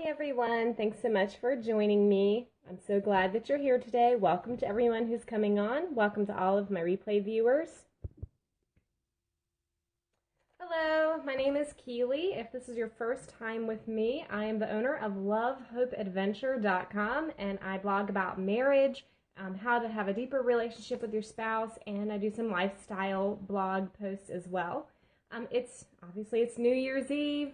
Hi everyone, thanks so much for joining me. I'm so glad that you're here today. Welcome to everyone who's coming on. Welcome to all of my replay viewers. Hello, my name is Keely. If this is your first time with me, I am the owner of lovehopeadventure.com and I blog about marriage, how to have a deeper relationship with your spouse, and I do some lifestyle blog posts as well. It's New Year's Eve.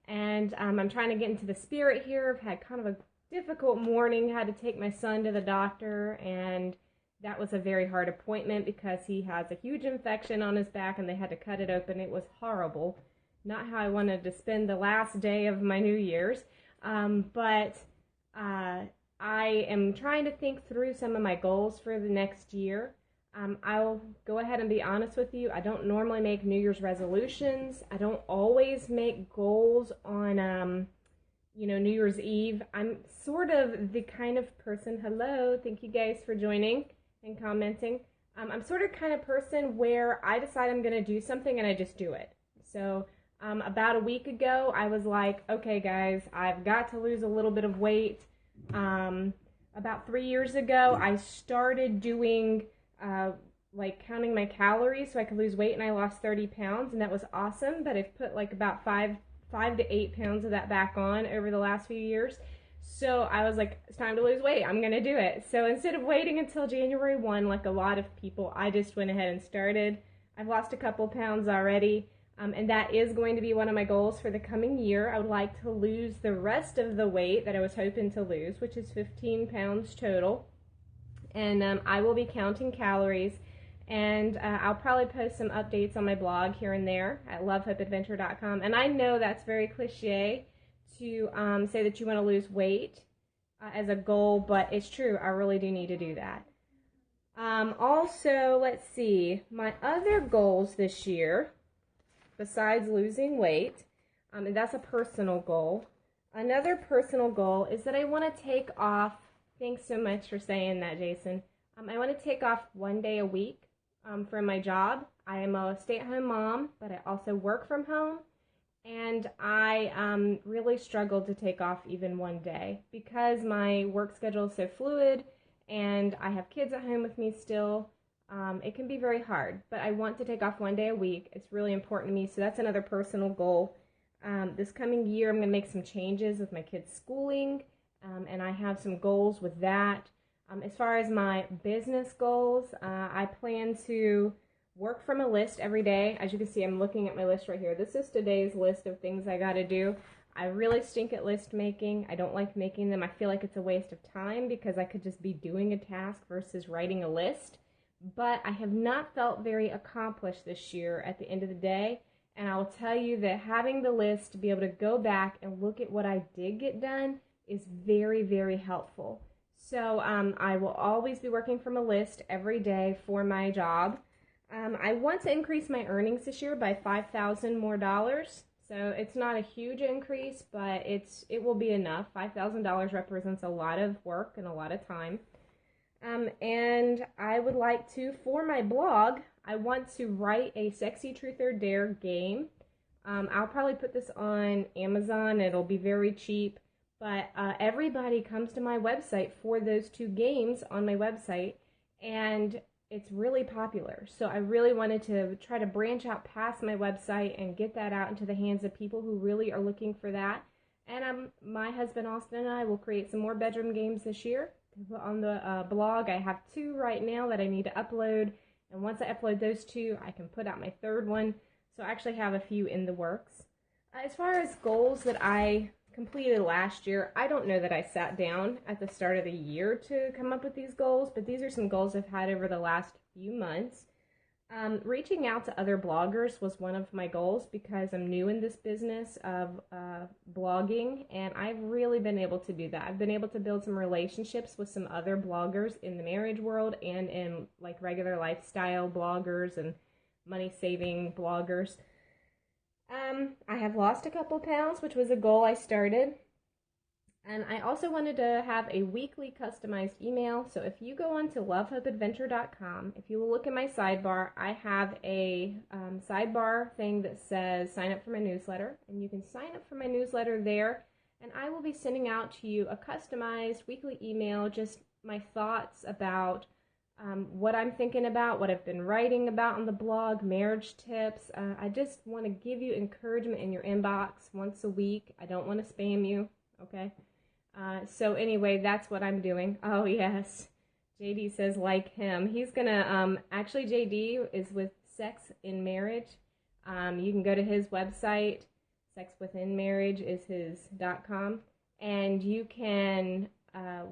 And I'm trying to get into the spirit here. I've had kind of a difficult morning, had to take my son to the doctor, and that was a very hard appointment because he has a huge infection on his back and they had to cut it open. It was horrible. Not how I wanted to spend the last day of my New Year's. But I am trying to think through some of my goals for the next year. I'll go ahead and be honest with you. I don't normally make New Year's resolutions. I don't always make goals on, New Year's Eve. I'm sort of the kind of person, hello, thank you guys for joining and commenting. I'm sort of kind of person where I decide I'm going to do something and I just do it. So about a week ago, I was like, okay guys, I've got to lose a little bit of weight. About 3 years ago, I started doing counting my calories so I could lose weight, and I lost 30 pounds, and that was awesome. But I've put like about 5 to 8 pounds of that back on over the last few years. So I was like, it's time to lose weight. I'm gonna do it. So instead of waiting until January 1, like a lot of people, I just went ahead and started. I've lost a couple pounds already, and that is going to be one of my goals for the coming year. I would like to lose the rest of the weight that I was hoping to lose, which is 15 pounds total. And I will be counting calories, and I'll probably post some updates on my blog here and there at lovehopeadventure.com. And I know that's very cliche to say that you want to lose weight as a goal, but it's true. I really do need to do that. Also, let's see, my other goals this year, besides losing weight, and that's a personal goal. Another personal goal is that I want to take off. Thanks so much for saying that, Jason. I want to take off 1 day a week from my job. I am a stay-at-home mom, but I also work from home, and I really struggle to take off even 1 day because my work schedule is so fluid, and I have kids at home with me still. It can be very hard, but I want to take off 1 day a week. It's really important to me, so that's another personal goal. This coming year, I'm going to make some changes with my kids' schooling. And I have some goals with that. As far as my business goals, I plan to work from a list every day. As you can see, I'm looking at my list right here. This is today's list of things I got to do. I really stink at list making. I don't like making them. I feel like it's a waste of time because I could just be doing a task versus writing a list. But I have not felt very accomplished this year at the end of the day. And I will tell you that having the list to be able to go back and look at what I did get done is very, very helpful. So I will always be working from a list every day for my job. I want to increase my earnings this year by $5,000 more. So it's not a huge increase, but it will be enough. $5,000 represents a lot of work and a lot of time. And I would like to, for my blog, I want to write a Sexy Truth or Dare game. I'll probably put this on Amazon. It'll be very cheap. But everybody comes to my website for those two games on my website, and it's really popular. So I really wanted to try to branch out past my website and get that out into the hands of people who really are looking for that. And my husband Austin and I will create some more bedroom games this year to put on the blog. I have 2 right now that I need to upload, and once I upload those 2, I can put out my 3rd one. So I actually have a few in the works. As far as goals that I completed last year, I don't know that I sat down at the start of the year to come up with these goals, but these are some goals I've had over the last few months. Reaching out to other bloggers was one of my goals because I'm new in this business of blogging, and I've really been able to do that. I've been able to build some relationships with some other bloggers in the marriage world and in like regular lifestyle bloggers and money-saving bloggers. I have lost a couple pounds, which was a goal I started. And I also wanted to have a weekly customized email. So if you go on to lovehopeadventure.com, if you will look at my sidebar, I have a sidebar thing that says sign up for my newsletter. And you can sign up for my newsletter there. and I will be sending out to you a customized weekly email, just my thoughts about what I'm thinking about, what I've been writing about on the blog, marriage tips. I just want to give you encouragement in your inbox once a week. I don't want to spam you, okay? So anyway, that's what I'm doing. Oh, yes. JD says like him. He's going to, actually JD is with Sex in Marriage. You can go to his website. Sexwithinmarriage is his.com. And you can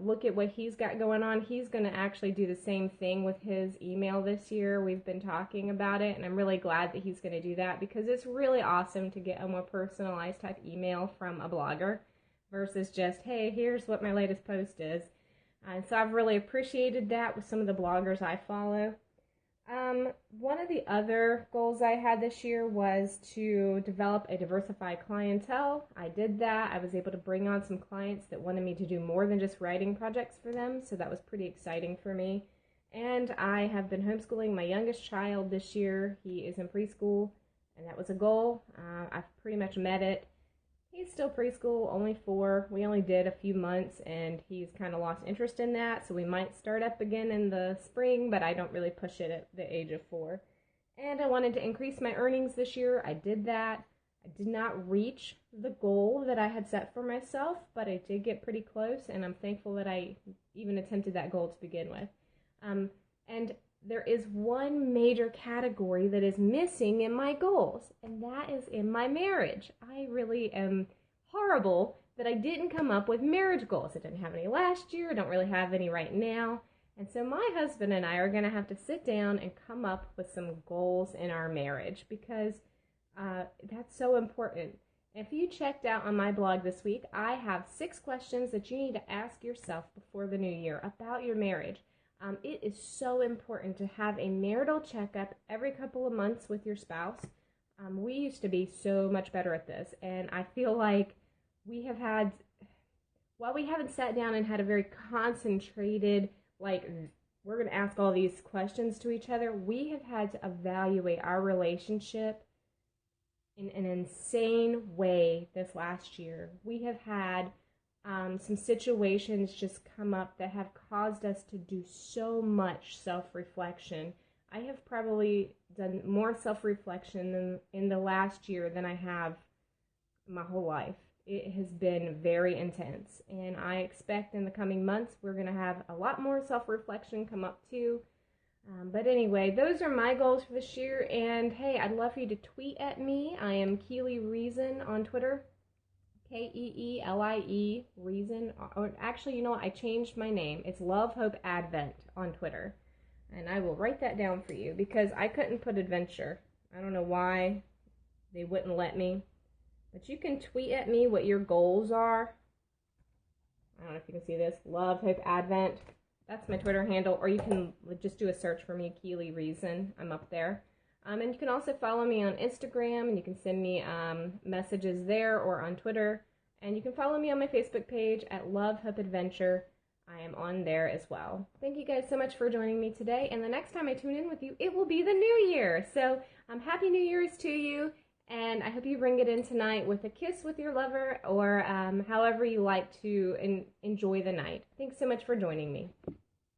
look at what he's got going on. He's going to actually do the same thing with his email this year. We've been talking about it, and I'm really glad that he's going to do that because it's really awesome to get a more personalized type email from a blogger versus just, hey, here's what my latest post is. So I've really appreciated that with some of the bloggers I follow. One of the other goals I had this year was to develop a diversified clientele. I did that. I was able to bring on some clients that wanted me to do more than just writing projects for them, so that was pretty exciting for me. And I have been homeschooling my youngest child this year. He is in preschool, and that was a goal. I've pretty much met it. He's still preschool, only 4. We only did a few months, and he's kind of lost interest in that, so we might start up again in the spring, but I don't really push it at the age of 4. And I wanted to increase my earnings this year. I did that. I did not reach the goal that I had set for myself, but I did get pretty close, and I'm thankful that I even attempted that goal to begin with. And there is one major category that is missing in my goals, and that is in my marriage. I really am horrible that I didn't come up with marriage goals. I didn't have any last year. I don't really have any right now. And so my husband and I are going to have to sit down and come up with some goals in our marriage because that's so important. If you checked out on my blog this week, I have 6 questions that you need to ask yourself before the new year about your marriage. It is so important to have a marital checkup every couple of months with your spouse. We used to be so much better at this, and I feel like we have had, while we haven't sat down and had a very concentrated, like, we're going to ask all these questions to each other, we have had to evaluate our relationship in an insane way this last year. We have had some situations just come up that have caused us to do so much self-reflection. I have probably done more self-reflection in the last year than I have my whole life. It has been very intense, and I expect in the coming months we're going to have a lot more self-reflection come up too. But anyway, those are my goals for this year, and hey, I'd love for you to tweet at me. I am keeliereason on Twitter. Keelie reason, or actually, you know what, I changed my name. It's Love Hope Advent on Twitter, and I will write that down for you because I couldn't put adventure. I don't know why they wouldn't let me, but you can tweet at me what your goals are. I don't know if you can see this, Love Hope Advent. That's my Twitter handle, or you can just do a search for me, Keelie Reason. I'm up there. And you can also follow me on Instagram, and you can send me messages there or on Twitter. And you can follow me on my Facebook page at Love Hope Adventure. I am on there as well. Thank you guys so much for joining me today. And the next time I tune in with you, it will be the new year. So Happy New Year's to you. And I hope you bring it in tonight with a kiss with your lover or however you like to enjoy the night. Thanks so much for joining me.